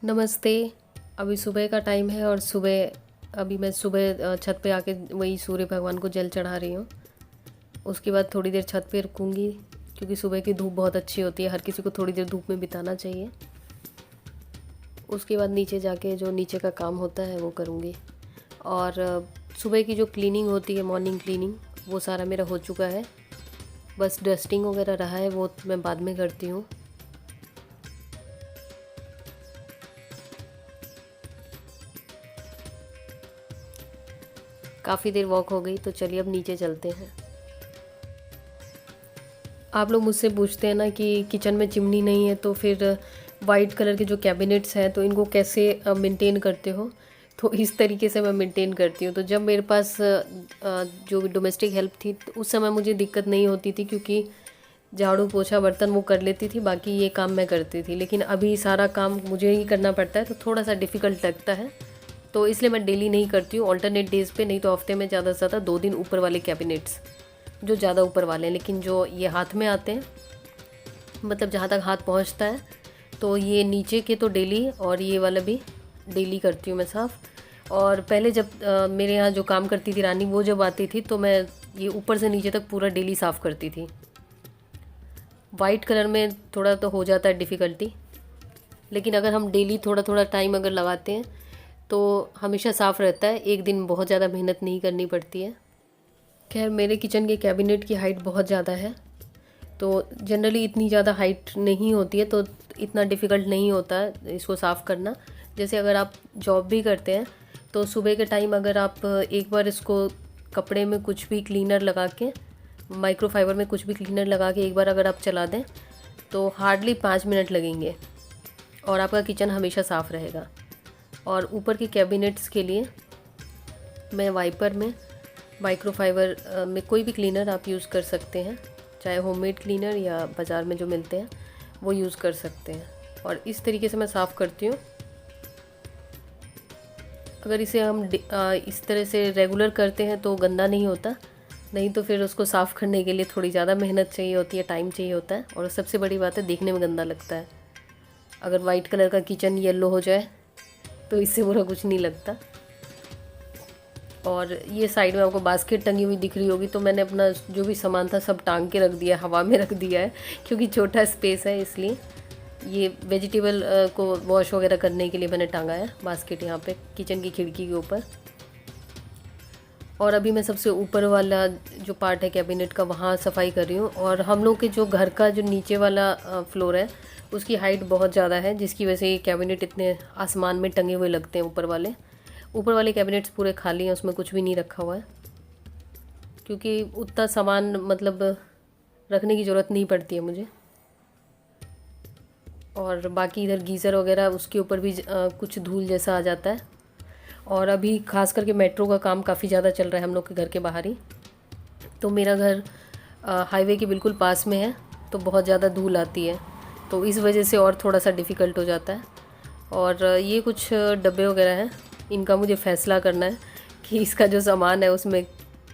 नमस्ते। अभी सुबह का टाइम है और अभी मैं सुबह छत पे आके वही सूर्य भगवान को जल चढ़ा रही हूँ। उसके बाद थोड़ी देर छत पे रुकूँगी क्योंकि सुबह की धूप बहुत अच्छी होती है, हर किसी को थोड़ी देर धूप में बिताना चाहिए। उसके बाद नीचे जाके जो नीचे का काम होता है वो करूँगी। और सुबह की जो क्लीनिंग होती है, मॉर्निंग क्लीनिंग, वो सारा मेरा हो चुका है। बस डस्टिंग वगैरह रहा है, वो मैं बाद में करती हूँ। काफ़ी देर वॉक हो गई, तो चलिए अब नीचे चलते हैं। आप लोग मुझसे पूछते हैं ना कि किचन में चिमनी नहीं है तो फिर वाइट कलर के जो कैबिनेट्स हैं तो इनको कैसे मेंटेन करते हो। तो इस तरीके से मैं मेंटेन करती हूँ। तो जब मेरे पास जो डोमेस्टिक हेल्प थी तो उस समय मुझे दिक्कत नहीं होती थी, क्योंकि झाड़ू पोछा बर्तन वो कर लेती थी, बाकी ये काम मैं करती थी। लेकिन अभी सारा काम मुझे ही करना पड़ता है तो थोड़ा सा डिफ़िकल्ट लगता है। तो इसलिए मैं डेली नहीं करती हूँ, ऑल्टरनेट डेज़ पे, नहीं तो हफ्ते में ज़्यादा से ज़्यादा 2 दिन ऊपर वाले कैबिनेट्स जो ज़्यादा ऊपर वाले हैं। लेकिन जो ये हाथ में आते हैं, मतलब जहाँ तक हाथ पहुँचता है, तो ये नीचे के तो डेली, और ये वाला भी डेली करती हूँ मैं साफ़। और पहले जब मेरे यहाँ जो काम करती थी रानी, वो जब आती थी तो मैं ये ऊपर से नीचे तक पूरा डेली साफ़ करती थी। वाइट कलर में थोड़ा तो हो जाता है डिफ़िकल्टी, लेकिन अगर हम डेली थोड़ा थोड़ा टाइम अगर लगाते हैं तो हमेशा साफ़ रहता है। एक दिन बहुत ज़्यादा मेहनत नहीं करनी पड़ती है। खैर, मेरे किचन के कैबिनेट की हाइट बहुत ज़्यादा है, तो जनरली इतनी ज़्यादा हाइट नहीं होती है, तो इतना डिफ़िकल्ट नहीं होता है इसको साफ़ करना। जैसे अगर आप जॉब भी करते हैं तो सुबह के टाइम अगर आप एक बार इसको कपड़े में कुछ भी क्लीनर लगा के, माइक्रोफाइबर में कुछ भी क्लीनर लगा के एक बार अगर आप चला दें तो हार्डली 5 मिनट लगेंगे और आपका किचन हमेशा साफ़ रहेगा। और ऊपर के कैबिनेट्स के लिए मैं वाइपर में, माइक्रोफाइबर में कोई भी क्लीनर आप यूज़ कर सकते हैं, चाहे होममेड क्लीनर या बाज़ार में जो मिलते हैं वो यूज़ कर सकते हैं। और इस तरीके से मैं साफ़ करती हूँ। अगर इसे हम इस तरह से रेगुलर करते हैं तो गंदा नहीं होता, नहीं तो फिर उसको साफ़ करने के लिए थोड़ी ज़्यादा मेहनत चाहिए होती है, टाइम चाहिए होता है, और सबसे बड़ी बात है देखने में गंदा लगता है। अगर वाइट कलर का किचन येलो हो जाए तो इससे बुरा कुछ नहीं लगता। और ये साइड में आपको बास्केट टंगी हुई दिख रही होगी, तो मैंने अपना जो भी सामान था सब टांग के रख दिया, हवा में रख दिया है, क्योंकि छोटा स्पेस है इसलिए। ये वेजिटेबल को वॉश वगैरह करने के लिए मैंने टांगा है बास्केट यहाँ पे किचन की खिड़की के ऊपर। और अभी मैं सबसे ऊपर वाला जो पार्ट है कैबिनेट का, वहाँ सफाई कर रही हूँ। और हम लोग के जो घर का जो नीचे वाला फ्लोर है उसकी हाइट बहुत ज़्यादा है, जिसकी वजह से ये कैबिनेट इतने आसमान में टंगे हुए लगते हैं। ऊपर वाले कैबिनेट्स पूरे खाली हैं, उसमें कुछ भी नहीं रखा हुआ है, क्योंकि उतना सामान मतलब रखने की ज़रूरत नहीं पड़ती है मुझे। और बाकी इधर गीज़र वगैरह, उसके ऊपर भी कुछ धूल जैसा आ जाता है। और अभी खास करके मेट्रो का काम काफ़ी ज़्यादा चल रहा है हम लोग के घर के बाहर ही, तो मेरा घर हाईवे के बिल्कुल पास में है, तो बहुत ज़्यादा धूल आती है, तो इस वजह से और थोड़ा सा डिफ़िकल्ट हो जाता है। और ये कुछ डब्बे वगैरह हैं, इनका मुझे फ़ैसला करना है कि इसका जो सामान है उसमें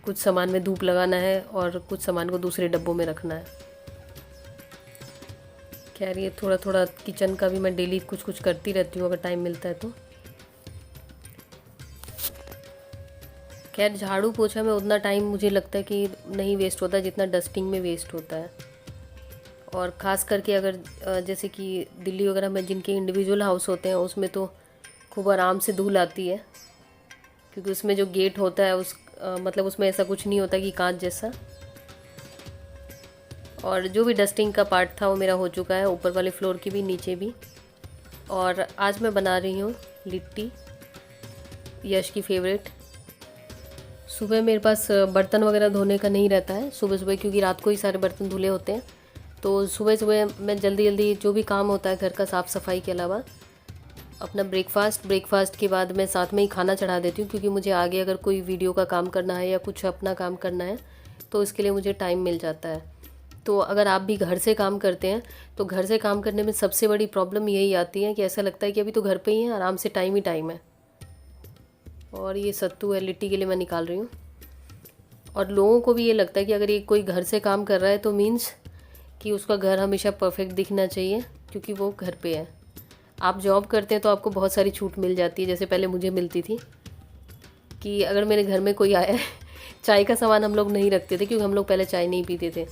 कुछ सामान में धूप लगाना है और कुछ सामान को दूसरे डब्बों में रखना है। खैर, ये थोड़ा थोड़ा किचन का भी मैं डेली कुछ कुछ करती रहती हूँ अगर टाइम मिलता है तो। खैर, झाड़ू पोछा में उतना टाइम मुझे लगता है कि नहीं वेस्ट होता जितना डस्टिंग में वेस्ट होता है। और ख़ास करके अगर जैसे कि दिल्ली वगैरह में जिनके इंडिविजुअल हाउस होते हैं उसमें तो खूब आराम से धूल आती है, क्योंकि उसमें जो गेट होता है मतलब उसमें ऐसा कुछ नहीं होता कि कांच जैसा। और जो भी डस्टिंग का पार्ट था वो मेरा हो चुका है, ऊपर वाले फ्लोर की भी, नीचे भी। और आज मैं बना रही हूँ लिट्टी, यश की फेवरेट। सुबह मेरे पास बर्तन वगैरह धोने का नहीं रहता है सुबह सुबह, क्योंकि रात को ही सारे बर्तन धुले होते हैं। तो सुबह सुबह मैं जल्दी जल्दी जो भी काम होता है घर का, साफ़ सफाई के अलावा, अपना ब्रेकफास्ट के बाद मैं साथ में ही खाना चढ़ा देती हूँ, क्योंकि मुझे आगे अगर कोई वीडियो का काम करना है या कुछ अपना काम करना है तो इसके लिए मुझे टाइम मिल जाता है। तो अगर आप भी घर से काम करते हैं तो घर से काम करने में सबसे बड़ी प्रॉब्लम यही आती है कि ऐसा लगता है कि अभी तो घर पे ही हैं, आराम से टाइम ही टाइम है। और ये सत्तू है, लिट्टी के लिए मैं निकाल रही हूँ। और लोगों को भी ये लगता है कि अगर ये कोई घर से काम कर रहा है तो मीन्स कि उसका घर हमेशा परफेक्ट दिखना चाहिए, क्योंकि वो घर पे है। आप जॉब करते हैं तो आपको बहुत सारी छूट मिल जाती है, जैसे पहले मुझे मिलती थी कि अगर मेरे घर में कोई आया है, चाय का सामान हम लोग नहीं रखते थे क्योंकि हम लोग पहले चाय नहीं पीते थे,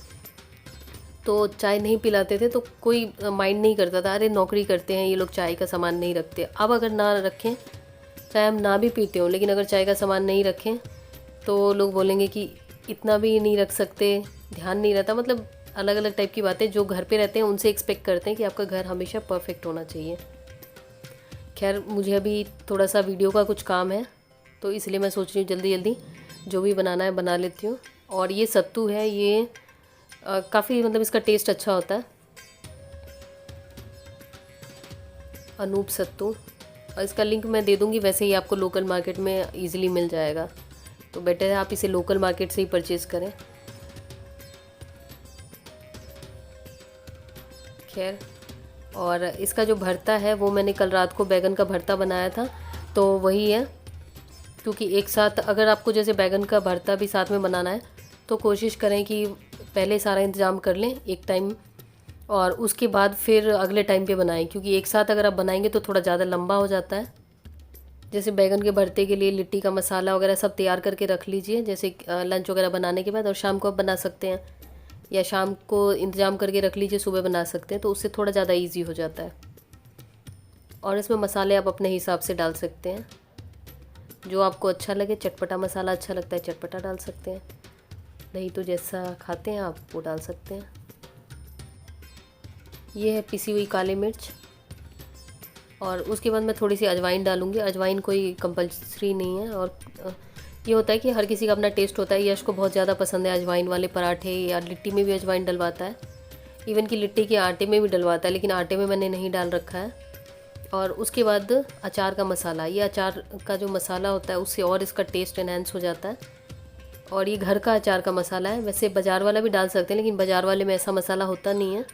तो चाय नहीं पिलाते थे तो कोई माइंड नहीं करता था, अरे नौकरी करते हैं ये लोग चाय का सामान नहीं रखते। अब अगर ना रखें, चाहे हम ना भी पीते हों, लेकिन अगर चाय का सामान नहीं रखें तो लोग बोलेंगे कि इतना भी नहीं रख सकते, ध्यान नहीं रहता। मतलब अलग अलग टाइप की बातें जो घर पे रहते हैं उनसे एक्सपेक्ट करते हैं कि आपका घर हमेशा परफेक्ट होना चाहिए। खैर मुझे अभी थोड़ा सा वीडियो का कुछ काम है, तो इसलिए मैं सोच रही हूँ जल्दी जल्दी जो भी बनाना है बना लेती हूँ। और ये सत्तू है, ये काफ़ी मतलब इसका टेस्ट अच्छा होता है, अनूप सत्तू। और इसका लिंक मैं दे दूँगी, वैसे ही आपको लोकल मार्केट में ईज़िली मिल जाएगा, तो बेटर है आप इसे लोकल मार्केट से ही परचेज़ करें। खैर, और इसका जो भरता है वो मैंने कल रात को बैगन का भरता बनाया था, तो वही है। क्योंकि एक साथ अगर आपको जैसे बैगन का भरता भी साथ में बनाना है तो कोशिश करें कि पहले सारा इंतज़ाम कर लें एक टाइम, और उसके बाद फिर अगले टाइम पे बनाएं, क्योंकि एक साथ अगर आप बनाएंगे तो थोड़ा ज़्यादा लंबा हो जाता है। जैसे बैगन के भरते के लिए लिट्टी का मसाला वगैरह सब तैयार करके रख लीजिए, जैसे लंच वगैरह बनाने के बाद, और शाम को आप बना सकते हैं, या शाम को इंतज़ाम करके रख लीजिए, सुबह बना सकते हैं, तो उससे थोड़ा ज़्यादा ईजी हो जाता है। और इसमें मसाले आप अपने हिसाब से डाल सकते हैं, जो आपको अच्छा लगे। चटपटा मसाला अच्छा लगता है चटपटा डाल सकते हैं, नहीं तो जैसा खाते हैं आप वो डाल सकते हैं। ये है पिसी हुई काली मिर्च, और उसके बाद मैं थोड़ी सी अजवाइन डालूँगी। अजवाइन कोई कंपल्सरी नहीं है, और ये होता है कि हर किसी का अपना टेस्ट होता है। यश को बहुत ज़्यादा पसंद है अजवाइन वाले पराठे, या लिट्टी में भी अजवाइन डलवाता है, इवन कि लिट्टी के आटे में भी डलवाता है, लेकिन आटे में मैंने नहीं डाल रखा है। और उसके बाद अचार का मसाला, ये अचार का जो मसाला होता है उससे और इसका टेस्ट एनहांस हो जाता है। और ये घर का अचार का मसाला है, वैसे बाज़ार वाला भी डाल सकते हैं, लेकिन बाज़ार वाले में ऐसा मसाला होता नहीं है।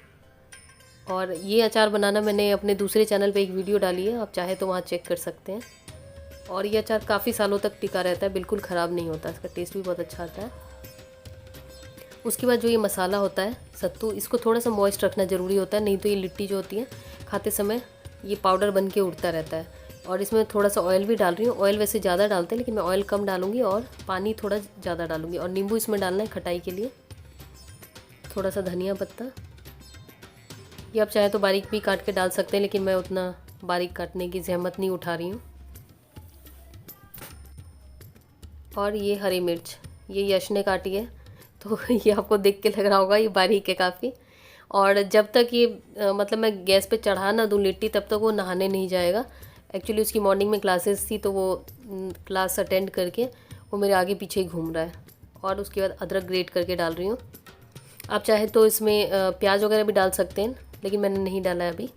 और ये अचार बनाना मैंने अपने दूसरे चैनल पे एक वीडियो डाली है, आप चाहे तो वहाँ चेक कर सकते हैं। और ये अचार काफ़ी सालों तक टिका रहता है, बिल्कुल ख़राब नहीं होता, इसका टेस्ट भी बहुत अच्छा आता है। उसके बाद जो ये मसाला होता है सत्तू, इसको थोड़ा सा मॉइस्ट रखना ज़रूरी होता है, नहीं तो ये लिट्टी जो होती है खाते समय ये पाउडर बन के उड़ता रहता है। और इसमें थोड़ा सा ऑयल भी डाल रही हूँ, ऑयल वैसे ज़्यादा डालते हैं लेकिन मैं ऑयल कम डालूँगी, और पानी थोड़ा ज़्यादा डालूँगी। और नींबू इसमें डालना है खटाई के लिए, थोड़ा सा धनिया पत्ता। ये आप चाहे तो बारीक भी काट के डाल सकते हैं, लेकिन मैं उतना बारीक काटने की जहमत नहीं उठा रही हूँ। और ये हरी मिर्च, ये यश ने काटी है, तो ये आपको देख के लग रहा होगा ये बारीक है काफ़ी। और जब तक ये मतलब मैं गैस पे चढ़ा ना दूँ लिट्टी, तब तक वो नहाने नहीं जाएगा। एक्चुअली उसकी मॉर्निंग में क्लासेस थी, तो वो क्लास अटेंड करके वो मेरे आगे पीछे ही घूम रहा है। और उसके बाद अदरक ग्रेट करके डाल रही हूँ। आप चाहे तो इसमें प्याज वगैरह भी डाल सकते हैं, लेकिन मैंने नहीं डाला है अभी।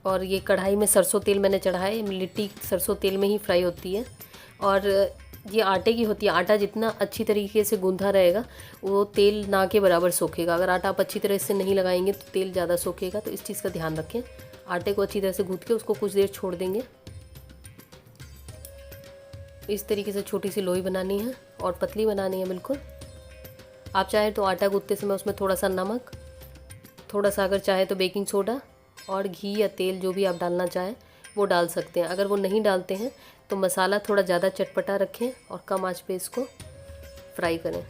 और ये कढ़ाई में सरसों तेल मैंने चढ़ाया है, लिट्टी सरसों तेल में ही फ्राई होती है। और ये आटे की होती है, आटा जितना अच्छी तरीके से गूंथा रहेगा वो तेल ना के बराबर सोखेगा। अगर आटा आप अच्छी तरह से नहीं लगाएंगे तो तेल ज़्यादा सोखेगा, तो इस चीज़ का ध्यान रखें। आटे को अच्छी तरह से गूंथ के उसको कुछ देर छोड़ देंगे। इस तरीके से छोटी सी लोई बनानी है और पतली बनानी है बिल्कुल। आप चाहे तो आटा गूंथते समय उसमें थोड़ा सा नमक, थोड़ा सा अगर चाहे तो बेकिंग सोडा और घी या तेल जो भी आप डालना चाहें वो डाल सकते हैं। अगर वो नहीं डालते हैं तो मसाला थोड़ा ज़्यादा चटपटा रखें और कम आंच पे इसको फ्राई करें।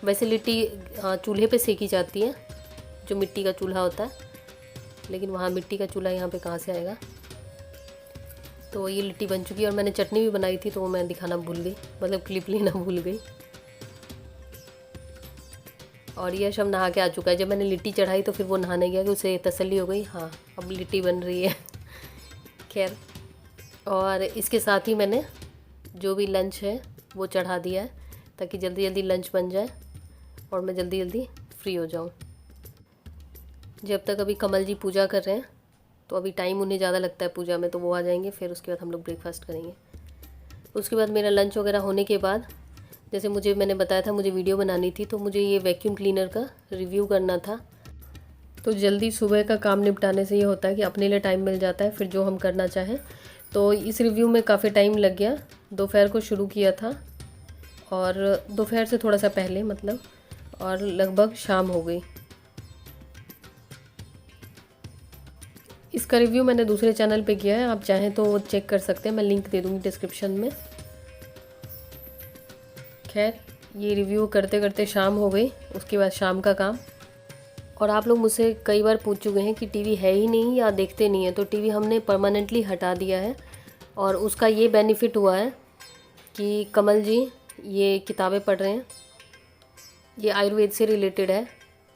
वैसे लिट्टी चूल्हे पे सेकी जाती है, जो मिट्टी का चूल्हा होता है, लेकिन वहाँ मिट्टी का चूल्हा यहाँ पे कहाँ से आएगा। तो ये लिट्टी बन चुकी है, और मैंने चटनी भी बनाई थी तो वो मैं दिखाना भूल गई, मतलब क्लिप लेना भूल गई। और यश अब नहा के आ चुका है। जब मैंने लिट्टी चढ़ाई तो फिर वो नहाने गया कि उसे तसल्ली हो गई, हाँ अब लिट्टी बन रही है। खैर, और इसके साथ ही मैंने जो भी लंच है वो चढ़ा दिया है, ताकि जल्दी जल्दी लंच बन जाए और मैं जल्दी जल्दी फ्री हो जाऊँ। जब तक अभी कमल जी पूजा कर रहे हैं, तो अभी टाइम उन्हें ज़्यादा लगता है पूजा में, तो वो आ जाएंगे, फिर उसके बाद हम लोग ब्रेकफास्ट करेंगे। उसके बाद मेरा लंच वगैरह होने के बाद, जैसे मैंने बताया था मुझे वीडियो बनानी थी, तो मुझे ये वैक्यूम क्लीनर का रिव्यू करना था। तो जल्दी सुबह का काम निपटाने से ये होता है कि अपने लिए टाइम मिल जाता है फिर जो हम करना चाहें। तो इस रिव्यू में काफ़ी टाइम लग गया। दोपहर को शुरू किया था, और दोपहर से थोड़ा सा पहले मतलब, और लगभग शाम हो गई। इसका रिव्यू मैंने दूसरे चैनल पे किया है, आप चाहें तो वो चेक कर सकते हैं, मैं लिंक दे दूँगी डिस्क्रिप्शन में। खैर, ये रिव्यू करते करते शाम हो गई, उसके बाद शाम का काम। और आप लोग मुझसे कई बार पूछ चुके हैं कि टीवी है ही नहीं या देखते नहीं है, तो टीवी हमने परमानेंटली हटा दिया है। और उसका ये बेनिफिट हुआ है कि कमल जी ये किताबें पढ़ रहे हैं, ये आयुर्वेद से रिलेटेड है,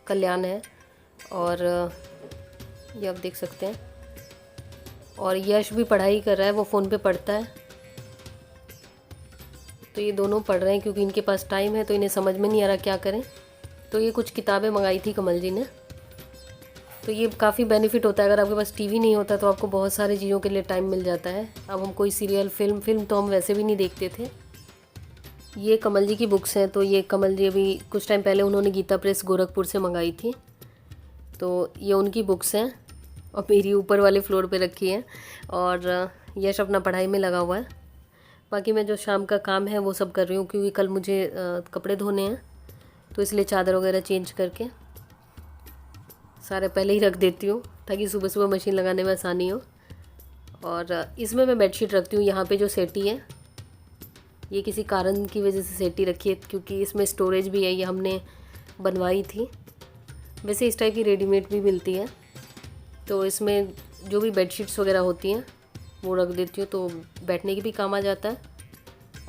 कल्याण है, और ये आप देख सकते हैं। और यश भी पढ़ाई कर रहा है, वो फ़ोन पे पढ़ता है, तो ये दोनों पढ़ रहे हैं क्योंकि इनके पास टाइम है, तो इन्हें समझ में नहीं आ रहा क्या करें। तो ये कुछ किताबें मंगाई थी कमल जी ने, तो ये काफ़ी बेनिफिट होता है। अगर आपके पास टीवी नहीं होता तो आपको बहुत सारी चीज़ों के लिए टाइम मिल जाता है। अब हम कोई सीरियल फिल्म तो हम वैसे भी नहीं देखते थे। ये कमल जी की बुक्स हैं, तो ये कमल जी अभी कुछ टाइम पहले उन्होंने गीता प्रेस गोरखपुर से मंगाई थी, तो ये उनकी बुक्स हैं और मेरी ऊपर वाले फ्लोर पे रखी है। और यश अपना पढ़ाई में लगा हुआ है। बाकी मैं जो शाम का काम है वो सब कर रही हूँ, क्योंकि कल मुझे कपड़े धोने हैं, तो इसलिए चादर वगैरह चेंज करके सारे पहले ही रख देती हूँ ताकि सुबह सुबह मशीन लगाने में आसानी हो। और इसमें मैं बेडशीट रखती हूँ। यहाँ पे जो सेटी है ये किसी कारण की वजह से सेटी रखी है, क्योंकि इसमें स्टोरेज भी है, ये हमने बनवाई थी। वैसे इस टाइप की रेडीमेड भी मिलती है, तो इसमें जो भी बेडशीट्स वगैरह होती हैं वो रख देती हूँ, तो बैठने की भी काम आ जाता है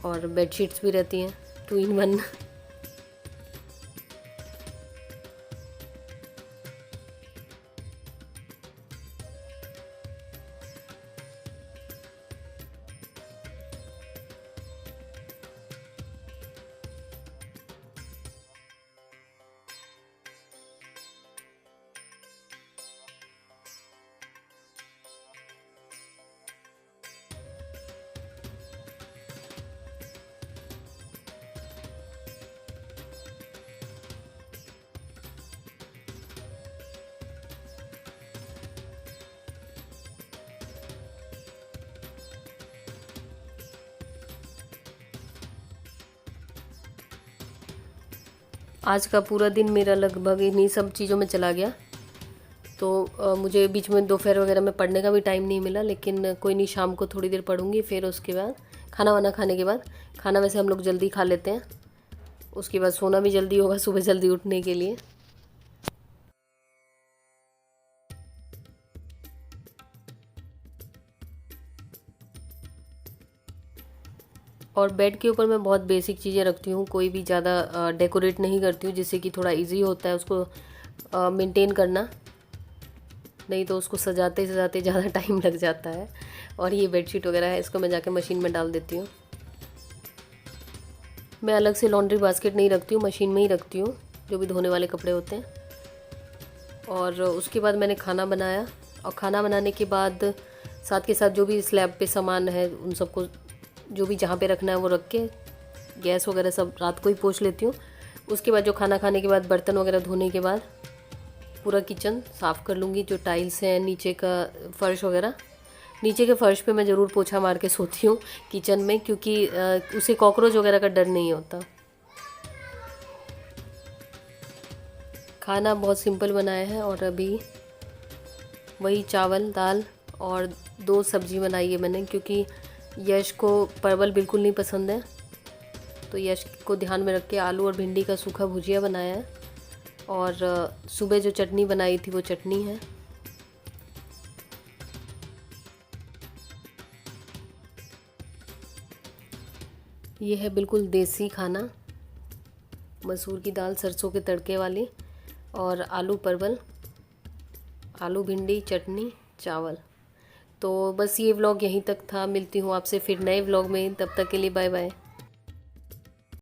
और बेडशीट्स भी रहती हैं, 2 in 1। आज का पूरा दिन मेरा लगभग इन्हीं सब चीज़ों में चला गया, तो मुझे बीच में दोपहर वगैरह में पढ़ने का भी टाइम नहीं मिला, लेकिन कोई नहीं, शाम को थोड़ी देर पढ़ूंगी। फिर उसके बाद खाना वाना खाने के बाद, खाना वैसे हम लोग जल्दी खा लेते हैं, उसके बाद सोना भी जल्दी होगा सुबह जल्दी उठने के लिए। और बेड के ऊपर मैं बहुत बेसिक चीज़ें रखती हूँ, कोई भी ज़्यादा डेकोरेट नहीं करती हूँ, जिससे कि थोड़ा इजी होता है उसको मेंटेन करना, नहीं तो उसको सजाते सजाते ज़्यादा टाइम लग जाता है। और ये बेडशीट वगैरह है, इसको मैं जाके मशीन में डाल देती हूँ। मैं अलग से लॉन्ड्री बास्केट नहीं रखती हूँ, मशीन में ही रखती हूँ जो भी धोने वाले कपड़े होते हैं। और उसके बाद मैंने खाना बनाया, और खाना बनाने के बाद साथ के साथ जो भी स्लैब पे सामान है उन सबको जो भी जहाँ पे रखना है वो रख के गैस वगैरह सब रात को ही पोंछ लेती हूँ। उसके बाद जो खाना खाने के बाद बर्तन वगैरह धोने के बाद पूरा किचन साफ़ कर लूँगी। जो टाइल्स हैं, नीचे का फ़र्श वगैरह, नीचे के फ़र्श पे मैं ज़रूर पोछा मार के सोती हूँ किचन में, क्योंकि उसे कॉकरोच वगैरह का डर नहीं होता। खाना बहुत सिंपल बनाया है, और अभी वही चावल दाल और 2 सब्ज़ी बनाई है मैंने, क्योंकि यश को परवल बिल्कुल नहीं पसंद है, तो यश को ध्यान में रख के आलू और भिंडी का सूखा भुजिया बनाया है। और सुबह जो चटनी बनाई थी वो चटनी है। ये है बिल्कुल देसी खाना, मसूर की दाल सरसों के तड़के वाली, और आलू परवल, आलू भिंडी चटनी चावल। तो बस ये व्लॉग यहीं तक था, मिलती हूँ आपसे फिर नए व्लॉग में, तब तक के लिए बाय बाय।